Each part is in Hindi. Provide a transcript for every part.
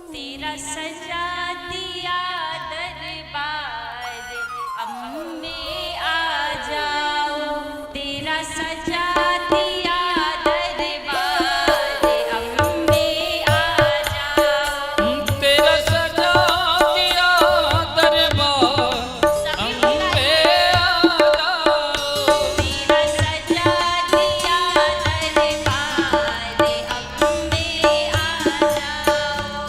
तेरा सजा दिया दरबार, अम्बे आ जाओ। तेरा सजा दिया दरबार, अम्बे आ जाओ। तेरा सजा दिया दरबार, अम्बे आ जाओ। तेरा सजा दिया दरबार, अम्बे आ जाओ।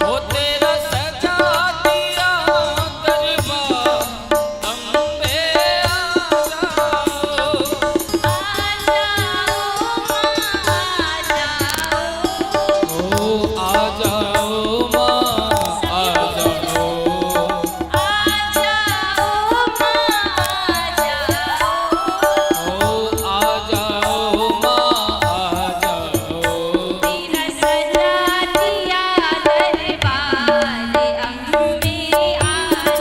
ओ तेरा सजा दिया दरबार, अम्बे आ जाओ। आ जाओ माँ, आ जाओ। ओ आ जाओ माँ, आ जाओ। तेरा सजा दिया दरबार, अम्बे आ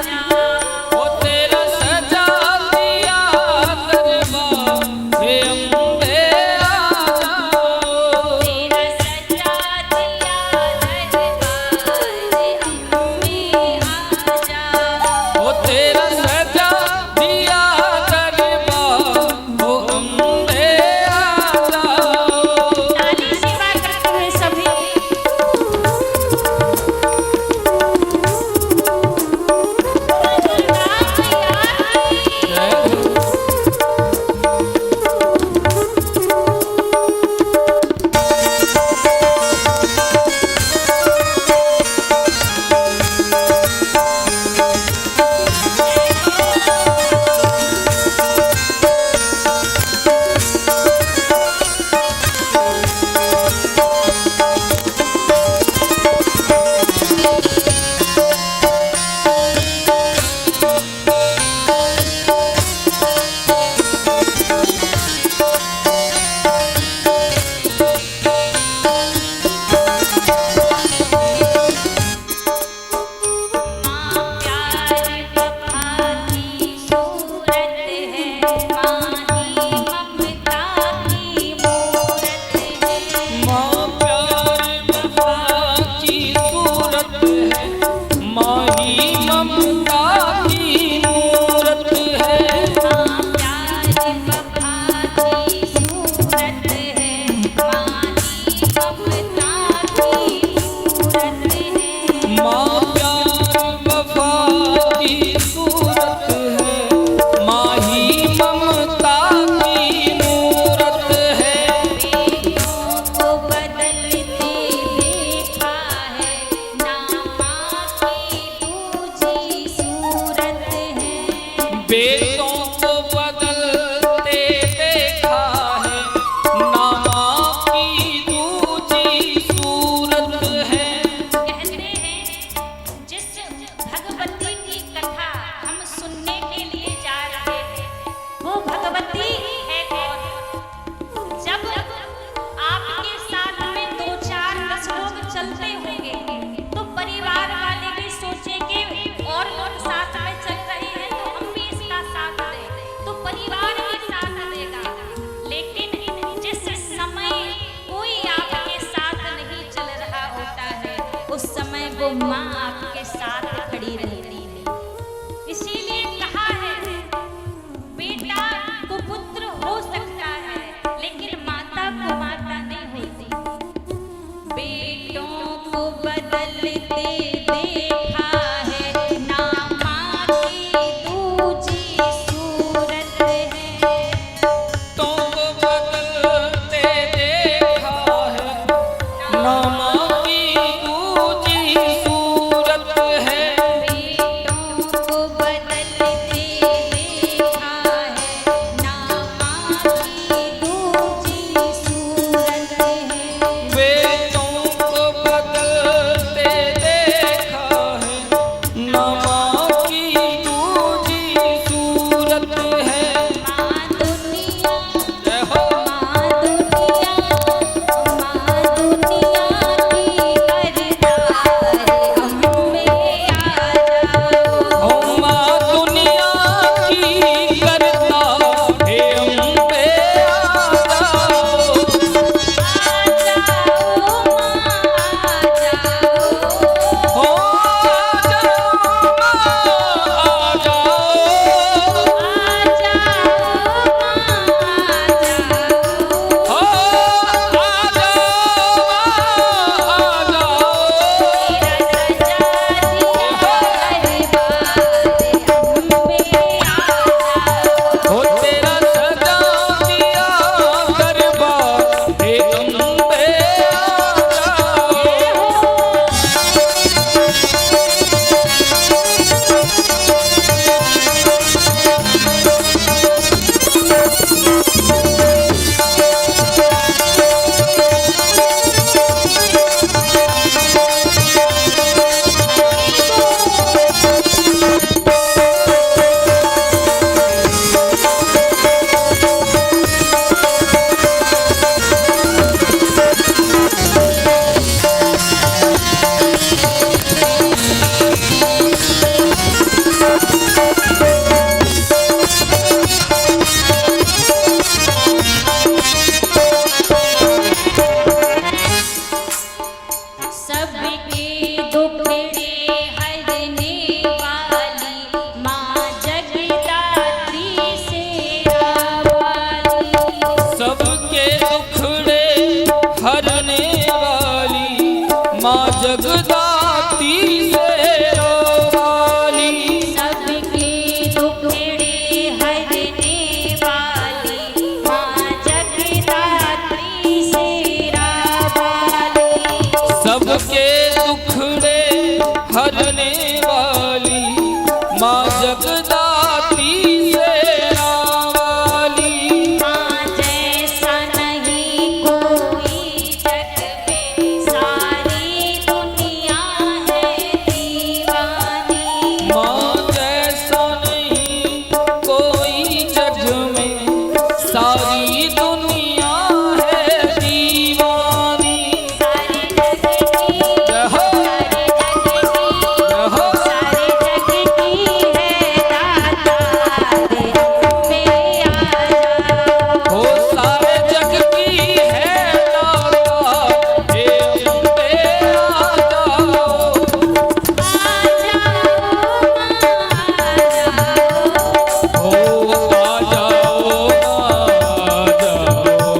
जाओ। ओ तेरा सजा दिया दरबार, हे अम्बे आ जाओ। तेरा सजा दिया दरबार, अम्बे आ जाओ। ओ तेरा सजा दिया दरबार, ओ अम्बे आ जाओ। ताली सेवा करते हुए सभी दुर्गा मैया की। माँ प्यार वफा की सूरत है, माँ ही ममता की मूरत है। माँ प्यार वफा की सूरत है, माँ ही ममता की मूरत है। माँ प्यार वफा की सूरत है, माँ ही ममता की मूरत है। माँ प्यार वफा की सूरत है, माँ ही ममता की मूरत है। बेटों को बदलते देखा है, ना माँ की दूजी सूरत है। बेटों को बदलते देखा है, ना माँ की दूजी सूरत है। कहते हैं जिस भगवती की कथा हम सुनने के लिए जा रहे हैं, वो भगवती है कौन? जब आपके साथ में 2-4-10 लोग चलते होंगे तो परिवार वाले भी सोचेंगे और लोग साथ में चल रहे हैं तो हम भी इसका साथ दें, तो परिवार भी साथ देगा। लेकिन जिस समय कोई आपके साथ नहीं चल रहा होता है, उस समय वो माँ आपके साथ खड़ी रहती है। इसीलिए कहा है बेटा को पुत्र हो सकता है, लेकिन माता को माता नहीं होती। बेटों को बदलते देखा है, ना माँ की दूजी सूरत है। तो वो बदलते देखा है, ना माँ की दूजी सूरत जगदाती शेरों वाली, सबके दुखड़े हरने वाली, माँ जगदात्री शेरा वाली। सबके दुखड़े हरने वाली माँ जगदाती शेरा वाली। माँ जैसा नहीं कोई जग में, सारी दुनिया है दीवानी। माँ जैसा नहीं कोई जग में, सारी दुनिया है दीवानी। सारे जग की, जय हो, सारे जग की, जय हो। सारे जग की है दाता, रे अम्बे आ जाओ। हो सारे जग की है दाता, हे अम्बे आ जाओ। हो आ जाओ, हो आ जाओ, आ जाओ।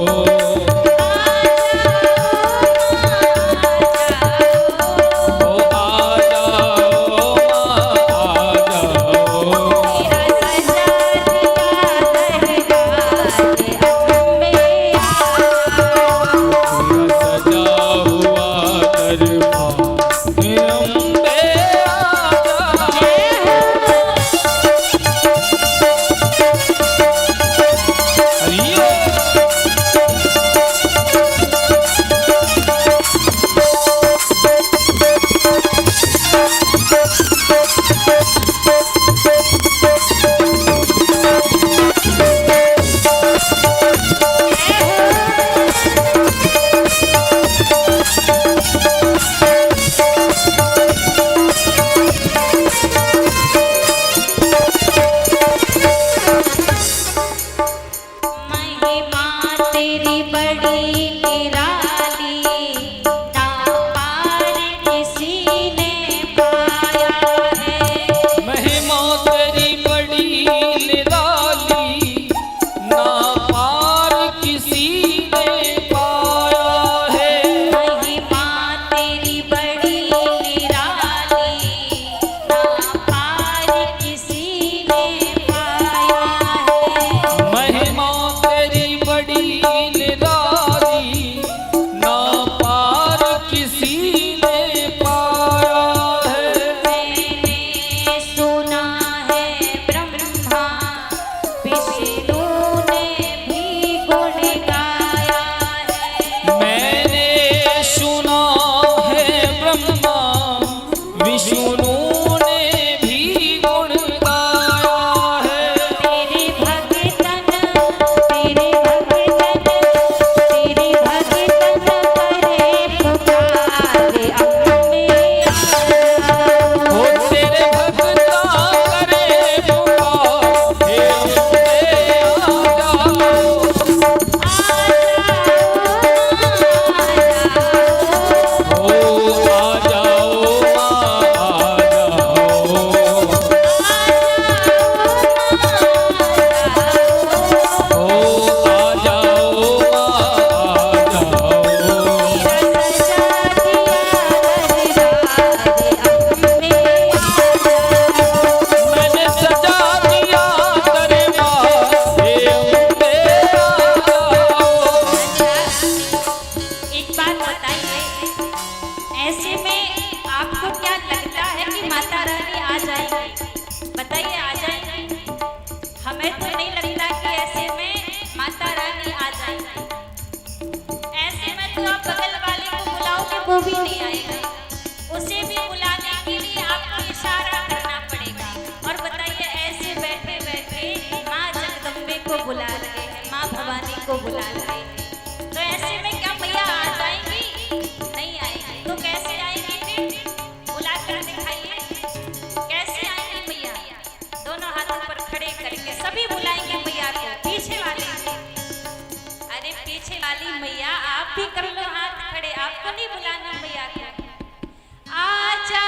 सजा हुआ दरबार, हे अम्बे आ जाओ। हरिओ। महिमा तेरी बड़ी निराली, ना पार किसी ने पाया है। महिमा तेरी बड़ी निराली, ना पार किसी ने पाया है। महिमा तेरी बड़ी निराली, ना पार किसी ने पाया है। महिमा तेरी बड़ी निराली, ना पार किसी ने पाया है। मैंने सुना है ब्रह्मा विष्णु ने भी गुण गाया है। मैंने सुना है ब्रह्मा विष्णु ने भी गुण गाया है। तेरे भगतन, तेरे भगतन, तेरे भगतन करे पुकारे अम्बे आ जाओ। हो तेरे भगता करे पुकार, हे अम्बे आ जाओ। हो आ जाओ, आ जाओ। हो आ जाओ, आ जाओ। मैंने सजा दिया दरबार, हे अम्बे आ जाओ। एक बात बताइए, ऐसे में आपको क्या लगता है कि माता रानी आ जाएगी? बताइए, आ जाएगी? हमें तो नहीं लगता कि ऐसे में माता रानी आ जाएगी। ऐसे में तो आप बगल वाले को बुलाओगे, वो भी नहीं आएगा। उसे भी बुलाने के लिए आपको इशारा करना पड़ेगा। और बताइए, ऐसे बैठे बैठे माँ जगदम्बे को बुला रहे हैं, माँ भवानी को बुला रहे हैं, तो ऐसे में क्या मैया आ जाएंगी? नहीं आएगी। तो कैसे आएगी फिर? बुला कर दिखाइए, कैसे आएंगी मैया? दोनों हाथों पर खड़े करके सभी बुलाएंगे मैया को। पीछे वाले, अरे पीछे वाली मैया आप भी कर लो हाथ खड़े, आपको नहीं बुलाना मैया को। आ जा